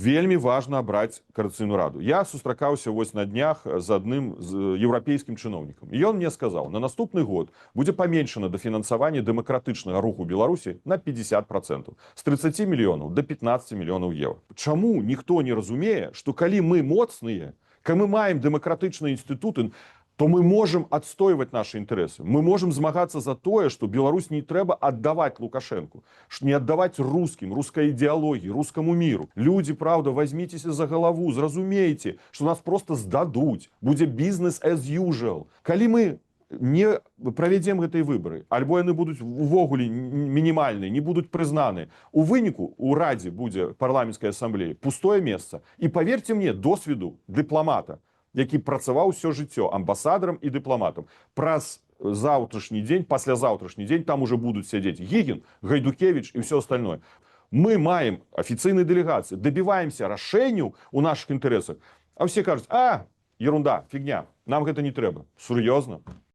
Вельмі важна абраць карацыйную раду. Я сустракаўся вось на днях з адным еўрапейскім чыноўнікам. І ён мне сказаў, на наступны год будзе паменшана дафінансаванне дэмакратычнага руху Беларусі на 50%. З 30 мільёнаў до 15 мільёнаў еўра. Чаму ніхто не разумее, што калі мы моцныя, калі мы маем дэмакратычныя інстытуты, то мы можем отстойваць наши інтарэсы. Мы можем змагацца за тое, што Беларусь не трэба аддаваць Лукашенку, не аддаваць рускім, рускай ідэалогіі, рускаму міру. Людзі, правда, возьміцеся за галаву, зразумейце, што нас просто здадуць. Будзе бізнес as usual. Калі мы не правядзем гэтыя выбары, альбо яны будуць увогуле мінімальныя, не будуць прызнаны, у выніку у Радзе будзе парламенцкай асамблеі пустое месца. І паверьце мне, досведу дыпламата, які працаваў усё жыццё амбасадарам і дыпламатам. Праз заўтрашні дзень, паслязаўтрашні дзень там уже будуць сядзець Гігін, Гайдукевіч і ўсё остальное. Мы маем афіцыйныя дэлегацыі, дабіваемся рашэнняў у нашых інтарэсах. А ўсе кажуць, ерунда, фігня, нам гэта не трэба. Сур'ёзна?